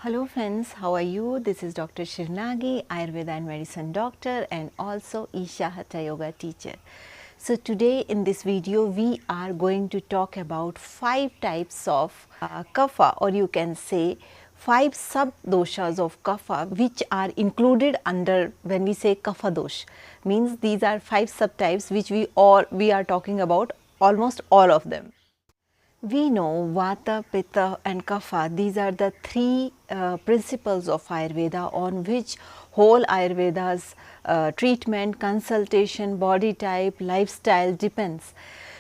Hello friends, how are you? This is Dr. Nagi, Ayurveda and Medicine Doctor and also Isha Hatha Yoga teacher. So today in this video we are going to talk about 5 types of Kapha, or you can say 5 sub-doshas of Kapha which are included under when we say Kapha Dosh. Means these are 5 subtypes which we are talking about almost all of them. We know Vata, Pitta and Kapha, these are the 3 principles of Ayurveda on which whole Ayurveda's treatment, consultation, body type, lifestyle depends.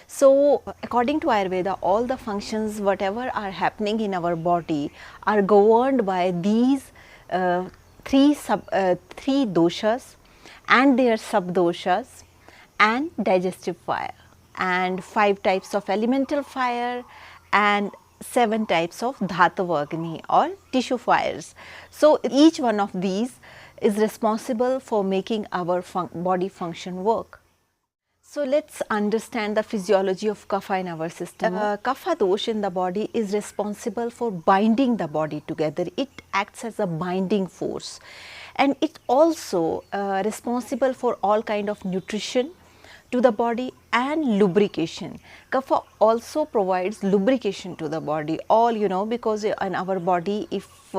So, according to Ayurveda, all the functions whatever are happening in our body are governed by these 3 doshas and their sub-doshas and digestive fire, and 5 types of elemental fire and 7 types of Dhatavagni or tissue fires. So, each one of these is responsible for making our body function work. So, let us understand the physiology of Kapha in our system. Kapha dosh in the body is responsible for binding the body together. It acts as a binding force, and it also responsible for all kind of nutrition to the body and lubrication. Kapha also provides lubrication to the body, all because in our body, if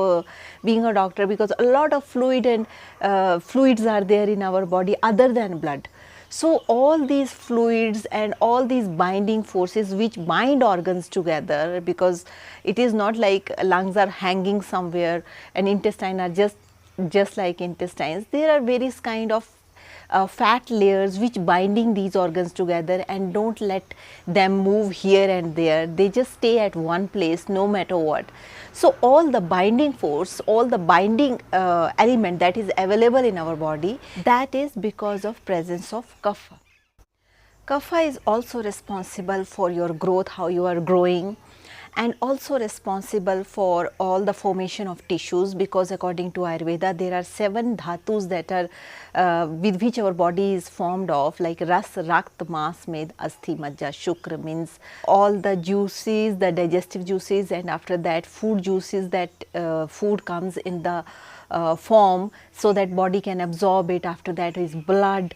being a doctor, because a lot of fluids are there in our body other than blood. So, all these fluids and all these binding forces which bind organs together, because it is not like lungs are hanging somewhere and intestine are just like intestines. There are various kind of fat layers which binding these organs together and don't let them move here and there. They just stay at one place no matter what. So, all the binding force, all the binding element that is available in our body, that is because of presence of Kapha. Kapha is also responsible for your growth, how you are growing, and also responsible for all the formation of tissues, because according to Ayurveda there are 7 dhatus that are with which our body is formed of, like Ras, Rakt, Mas, Med, Asthi, Majja, Shukra, means all the juices, the digestive juices, and after that food juices, that food comes in the form so that body can absorb it. After that is blood,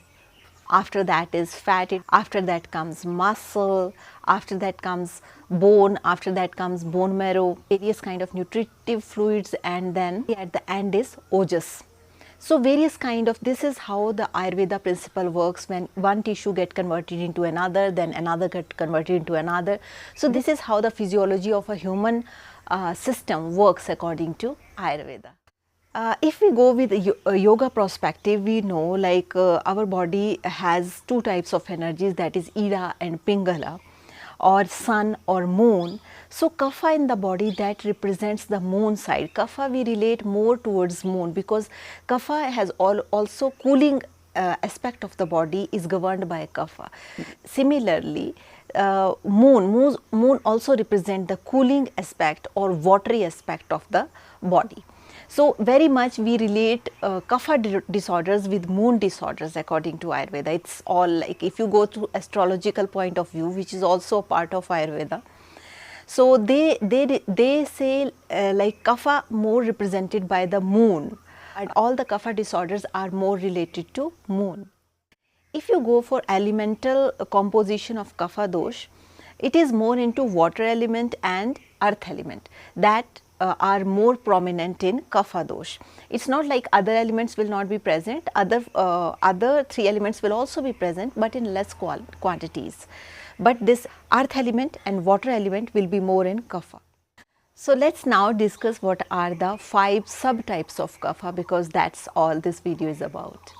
after that is fat, after that comes muscle, after that comes bone, after that comes bone marrow, various kind of nutritive fluids, and then at the end is ojas. So, various kind of, this is how the Ayurveda principle works. When one tissue get converted into another, then another get converted into another. So, this is how the physiology of a human system works according to Ayurveda. If we go with a yoga perspective, we know like our body has 2 types of energies, that is Ida and Pingala, or sun or moon. So, Kapha in the body, that represents the moon side. Kapha we relate more towards moon, because Kapha has also cooling aspect of the body is governed by Kapha. Similarly, moon also represent the cooling aspect or watery aspect of the body. So, very much we relate Kapha disorders with moon disorders according to Ayurveda. It's all like, if you go to astrological point of view, which is also a part of Ayurveda. So, they say like Kapha more represented by the moon, and all the Kapha disorders are more related to moon. If you go for elemental composition of Kapha dosh, it is more into water element and earth element, that are more prominent in Kapha dosh. It is not like other elements will not be present, other 3 elements will also be present, but in less quantities. But this earth element and water element will be more in Kapha. So, let us now discuss what are the 5 subtypes of Kapha, because that is all this video is about.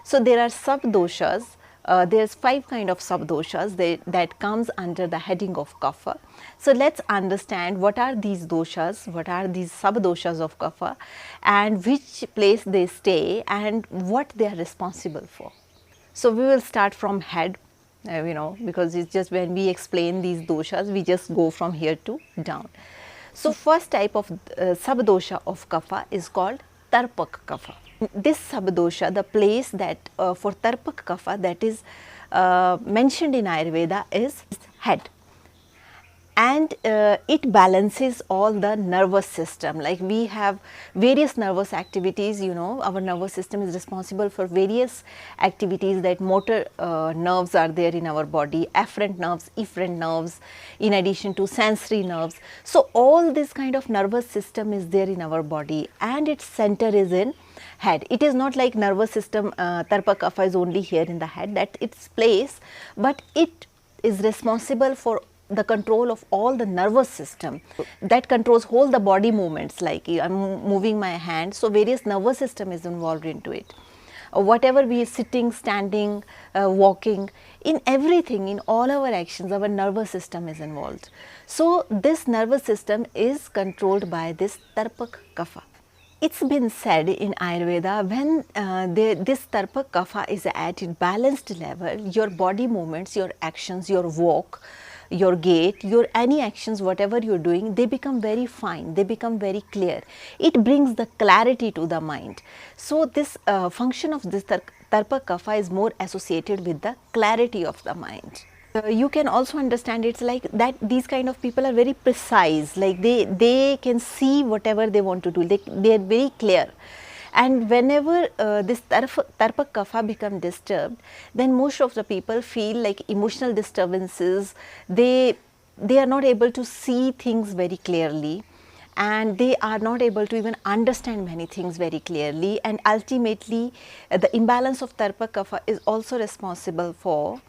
So, there are sub-doshas. There is 5 kind of sub-doshas that comes under the heading of Kapha. So, let us understand what are these doshas, what are these sub-doshas of Kapha, and which place they stay and what they are responsible for. So, we will start from head, because it is just when we explain these doshas, we just go from here to down. So, first type of sub-dosha of Kapha is called Tarpak Kapha. This sub-dosha, the place that for Tarpak Kapha that is mentioned in Ayurveda is head. and it balances all the nervous system. Like we have various nervous activities, you know, our nervous system is responsible for various activities, that motor nerves are there in our body, afferent nerves, efferent nerves, in addition to sensory nerves. So all this kind of nervous system is there in our body, and its center is in head. It is not like nervous system, Tarpa Kapha is only here in the head, that its place, but it is responsible for the control of all the nervous system that controls whole the body movements. Like I am moving my hand, so various nervous system is involved into it. Whatever we are sitting, standing, walking, in everything, in all our actions, our nervous system is involved. So this nervous system is controlled by this Tarpak Kapha. It's been said in Ayurveda, when this Tarpak Kapha is at its balanced level, your body movements, your actions, your walk, your gait, your any actions, whatever you are doing, they become very fine, they become very clear. It brings the clarity to the mind. So this function of this Tarpak Kapha is more associated with the clarity of the mind. You can also understand it's like that these kind of people are very precise, like they can see whatever they want to do, they are very clear. And whenever this Tarpak Kapha become disturbed, then most of the people feel like emotional disturbances, they are not able to see things very clearly, and they are not able to even understand many things very clearly, and ultimately the imbalance of Tarpak Kapha is also responsible for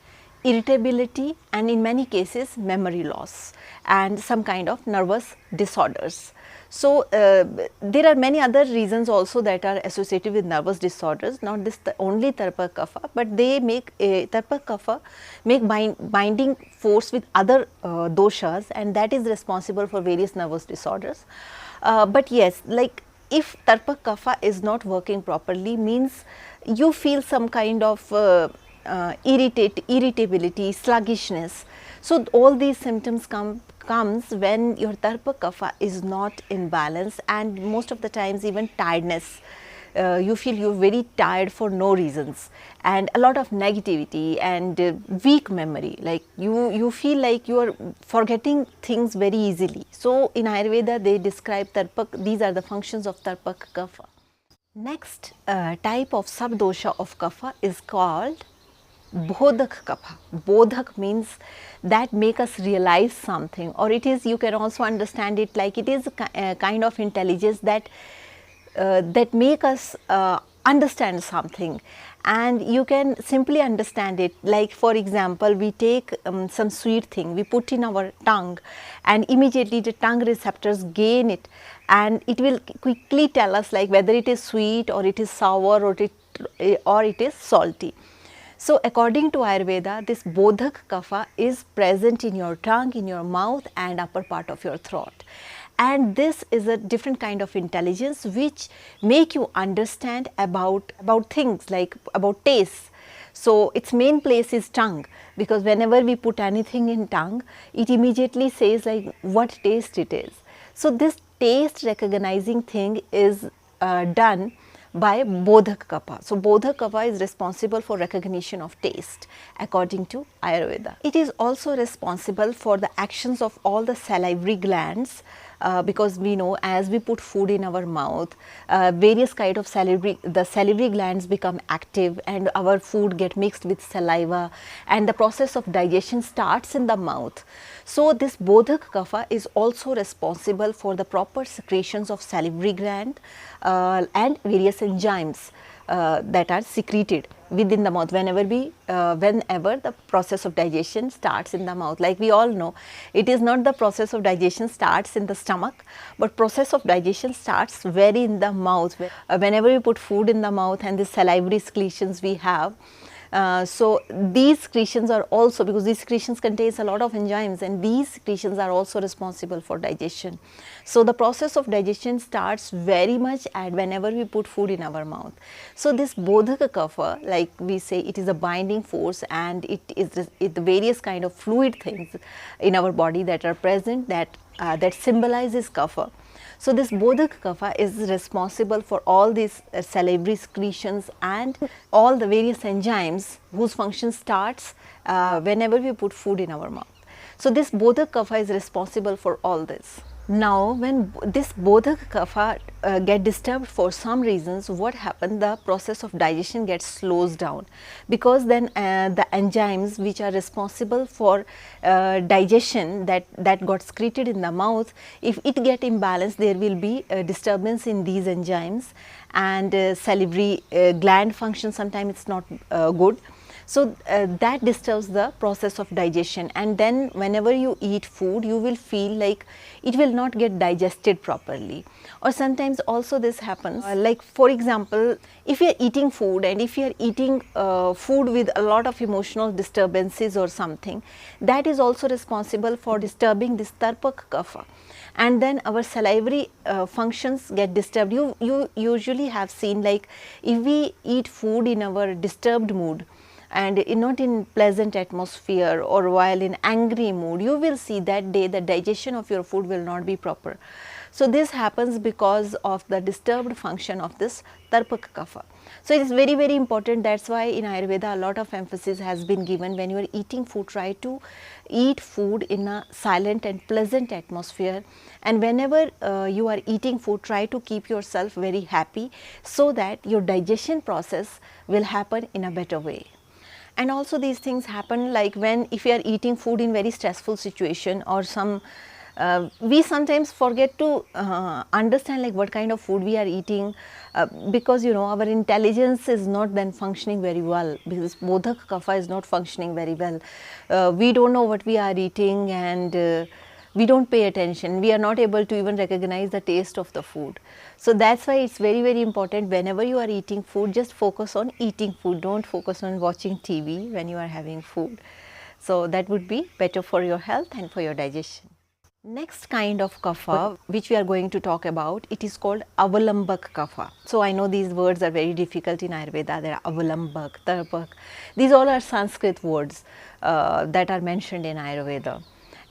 irritability and in many cases memory loss and some kind of nervous disorders. So there are many other reasons also that are associated with nervous disorders, not this only Tarpak Kapha, but they make Tarpak Kapha make binding force with other doshas, and that is responsible for various nervous disorders. But yes, like if Tarpak Kapha is not working properly, means you feel some kind of irritability, sluggishness. So all these symptoms comes when your Tarpak Kapha is not in balance, and most of the times even tiredness. You feel you are very tired for no reasons, and a lot of negativity and weak memory, like you feel like you are forgetting things very easily. So in Ayurveda they describe Tarpak, these are the functions of Tarpak Kapha. Next type of subdosha of Kapha is called Bodhak Kapha. Bodhak means that make us realize something, or it is, you can also understand it like it is a kind of intelligence that that make us understand something, and you can simply understand it. Like for example, we take some sweet thing, we put in our tongue, and immediately the tongue receptors gain it, and it will quickly tell us like whether it is sweet or it is sour or it is salty. So according to Ayurveda, this Bodhak Kapha is present in your tongue, in your mouth and upper part of your throat. And this is a different kind of intelligence which make you understand about things, like about taste. So its main place is tongue, because whenever we put anything in tongue, it immediately says like what taste it is. So this taste recognizing thing is done by Bodhak Kapha. So Bodhak Kapha is responsible for recognition of taste according to Ayurveda. It is also responsible for the actions of all the salivary glands, because we know as we put food in our mouth, various kind of salivary glands become active and our food get mixed with saliva, and the process of digestion starts in the mouth. So this Bodhak Kapha is also responsible for the proper secretions of salivary gland and various enzymes that are secreted within the mouth whenever the process of digestion starts in the mouth. Like we all know, it is not the process of digestion starts in the stomach, but process of digestion starts very in the mouth. Whenever we put food in the mouth and the salivary secretions we have, so these secretions are also, because these secretions contains a lot of enzymes, and these secretions are also responsible for digestion. So the process of digestion starts very much at whenever we put food in our mouth. So this Bodhaka Kapha, like we say, it is a binding force, and it is the various kind of fluid things in our body that are present that symbolizes Kapha. So this Bodhak Kapha is responsible for all these salivary secretions and all the various enzymes whose function starts whenever we put food in our mouth. So this Bodhak Kapha is responsible for all this. Now when this Bodhak Kapha get disturbed for some reasons, what happens, the process of digestion gets slows down, because then the enzymes which are responsible for digestion that got secreted in the mouth, if it get imbalanced, there will be a disturbance in these enzymes, and salivary gland function sometimes it's not good. So that disturbs the process of digestion, and then whenever you eat food, you will feel like it will not get digested properly. Or sometimes also this happens, like for example, if you are eating food, and if you are eating food with a lot of emotional disturbances or something, that is also responsible for disturbing this Tarpak Kapha. And then our salivary functions get disturbed. You usually have seen, like if we eat food in our disturbed mood, and not in pleasant atmosphere, or while in angry mood, you will see that day the digestion of your food will not be proper. So this happens because of the disturbed function of this Tarpak Kapha. So it is very, very important. That's why in Ayurveda a lot of emphasis has been given, when you are eating food, try to eat food in a silent and pleasant atmosphere, and whenever you are eating food, try to keep yourself very happy, so that your digestion process will happen in a better way. And also these things happen, like when if you are eating food in very stressful situation, or some we sometimes forget to understand like what kind of food we are eating, because our intelligence is not then functioning very well, because Bodhak Kapha is not functioning very well. We don't know what we are eating, and we don't pay attention. We are not able to even recognize the taste of the food. So that's why it's very, very important, whenever you are eating food, just focus on eating food. Don't focus on watching TV when you are having food. So that would be better for your health and for your digestion. Next kind of kapha which we are going to talk about, it is called Avalambak Kapha. So I know these words are very difficult in Ayurveda. There are Avalambak, Tarpak. These all are Sanskrit words that are mentioned in Ayurveda.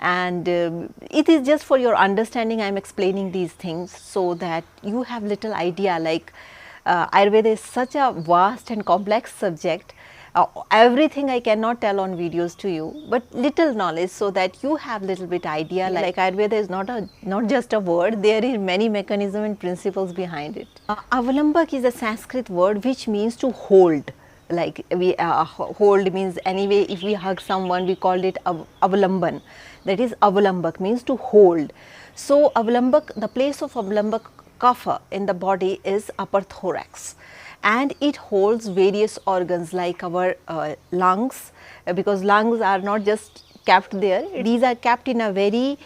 And it is just for your understanding I am explaining these things, so that you have little idea, like Ayurveda is such a vast and complex subject. Everything I cannot tell on videos to you, but little knowledge, so that you have little bit idea, like Ayurveda is not just a word, there is many mechanisms and principles behind it. Avalambak is a Sanskrit word which means to hold. Like we hold means, anyway if we hug someone we called it avalamban, that is avalambak means to hold. So avalambak, the place of avalambak kapha in the body is upper thorax, and it holds various organs like our lungs, because lungs are not just kept there, these are kept in a very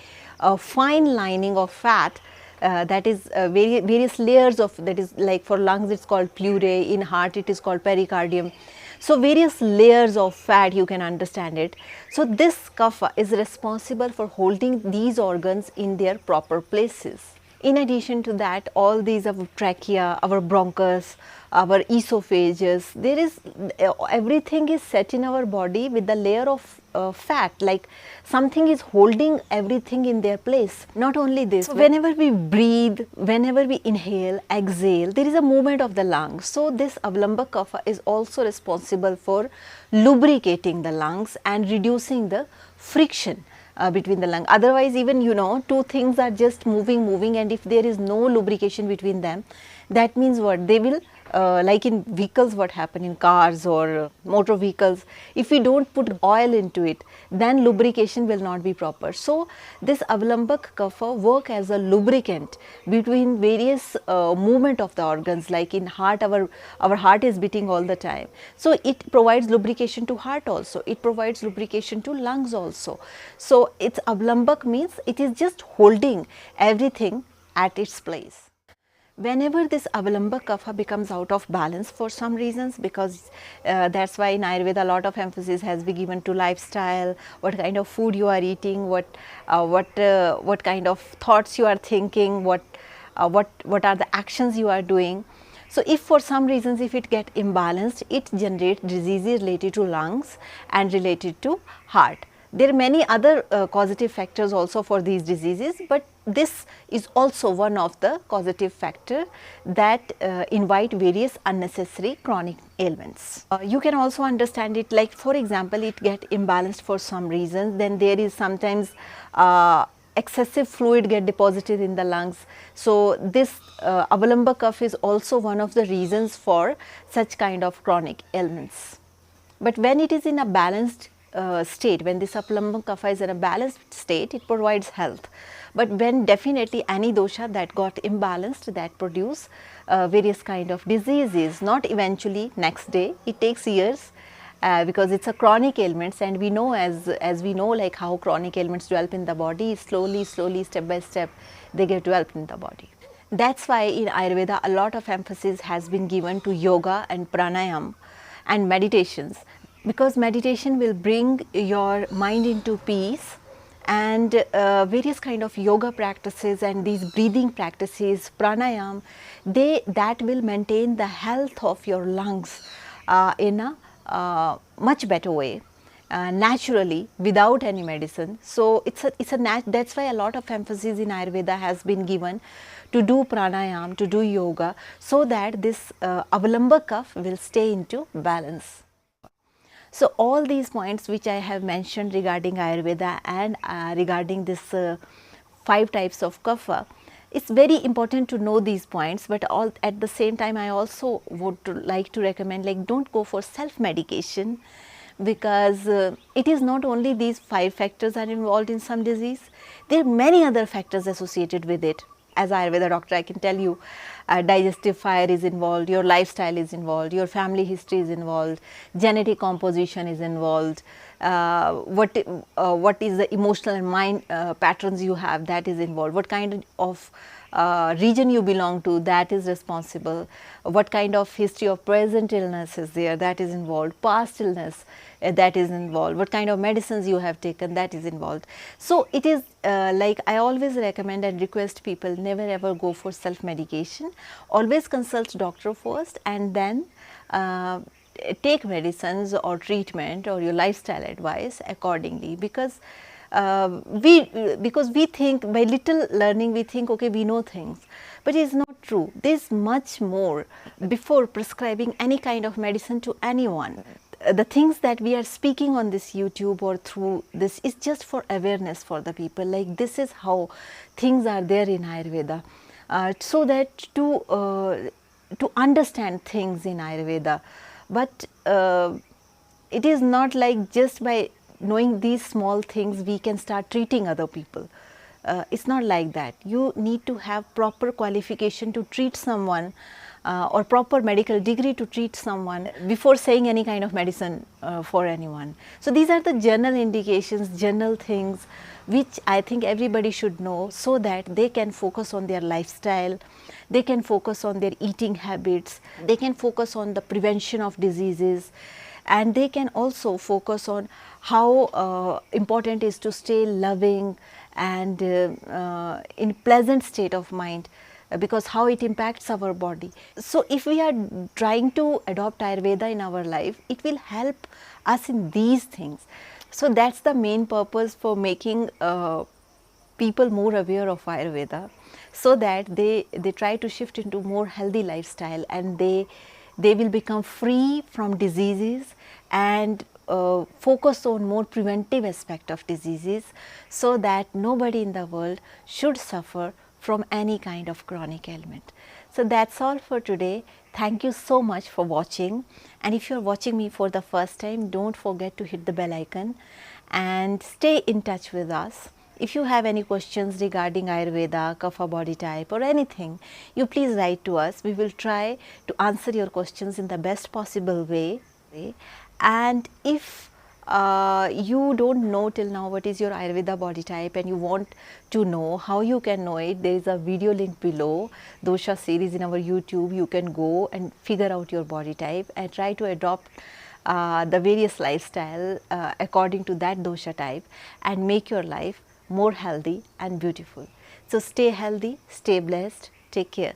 fine lining of fat. That is various layers of, that is like for lungs it's called pleurae, in heart it is called pericardium. So various layers of fat, you can understand it. So this kapha is responsible for holding these organs in their proper places. In addition to that, all these, our trachea, our bronchus, our esophagus, there is everything is set in our body with the layer of fat, like something is holding everything in their place. Not only this, whenever we breathe, whenever we inhale, exhale, there is a movement of the lungs. So this Avalambak Kapha is also responsible for lubricating the lungs and reducing the friction between the lung. Otherwise, even two things are just moving, and if there is no lubrication between them, that means what? They will like in vehicles, what happen in cars or motor vehicles, if we don't put oil into it, then lubrication will not be proper. So this Avalambak Kapha work as a lubricant between various movement of the organs, like in heart, our heart is beating all the time. So it provides lubrication to heart also, it provides lubrication to lungs also. So it's Avalambak means it is just holding everything at its place. Whenever this Avalambak Kapha becomes out of balance for some reasons, because that's why in Ayurveda a lot of emphasis has been given to lifestyle, what kind of food you are eating, what kind of thoughts you are thinking, what are the actions you are doing. So if for some reasons, if it get imbalanced, it generates diseases related to lungs and related to heart. There are many other causative factors also for these diseases, but this is also one of the causative factor that invite various unnecessary chronic ailments. You can also understand it like, for example, it get imbalanced for some reasons, then there is sometimes excessive fluid get deposited in the lungs. So, this avalamba cough is also one of the reasons for such kind of chronic ailments. But when it is in a balanced state, when this avalamba kapha is in a balanced state, it provides health. But when definitely any dosha that got imbalanced, that produce various kind of diseases, not eventually next day, it takes years. Because it's a chronic ailments, and we know as we know like how chronic ailments develop in the body, slowly step by step they get developed in the body. That's why in Ayurveda a lot of emphasis has been given to yoga and pranayam and meditations, because meditation will bring your mind into peace, and various kind of yoga practices and these breathing practices, pranayam, that will maintain the health of your lungs in a much better way, naturally, without any medicine. So that's why a lot of emphasis in Ayurveda has been given to do pranayam, to do yoga, so that this avalamba cough will stay into balance. So all these points which I have mentioned regarding Ayurveda and regarding this 5 types of kapha, it's very important to know these points, but at the same time I also would like to recommend, like, don't go for self medication, because it is not only these 5 factors are involved in some disease, there are many other factors associated with it. As Ayurveda doctor, I can tell you digestive fire is involved, your lifestyle is involved, your family history is involved, genetic composition is involved, what is the emotional and mind patterns you have, that is involved, what kind of region you belong to, that is responsible, what kind of history of present illness is there, that is involved, past illness that is involved, what kind of medicines you have taken, that is involved. So it is like I always recommend and request people, never ever go for self medication, always consult doctor first and then take medicines or treatment or your lifestyle advice accordingly, because we think by little learning we think, okay, we know things, but it is not true. There is much more before prescribing any kind of medicine to anyone. The things that we are speaking on this YouTube or through this is just for awareness for the people, like this is how things are there in Ayurveda, so that to understand things in Ayurveda. But it is not like just by knowing these small things we can start treating other people. It's not like that. You need to have proper qualification to treat someone, or proper medical degree to treat someone before saying any kind of medicine for anyone. So these are the general indications, general things which I think everybody should know, so that they can focus on their lifestyle, they can focus on their eating habits, they can focus on the prevention of diseases, and they can also focus on how important is to stay loving and in pleasant state of mind, because how it impacts our body. So if we are trying to adopt Ayurveda in our life, it will help us in these things. So that's the main purpose for making people more aware of Ayurveda, so that they try to shift into more healthy lifestyle, and they will become free from diseases and focus on more preventive aspect of diseases, so that nobody in the world should suffer from any kind of chronic ailment. So that's all for today. Thank you so much for watching, and if you are watching me for the first time, don't forget to hit the bell icon and stay in touch with us. If you have any questions regarding Ayurveda, Kapha body type or anything, you please write to us. We will try to answer your questions in the best possible way. And if you don't know till now what is your Ayurveda body type and you want to know how you can know it, there is a video link below, dosha series in our YouTube. You can go and figure out your body type and try to adopt the various lifestyle according to that dosha type, and make your life more healthy and beautiful. So stay healthy, stay blessed, take care.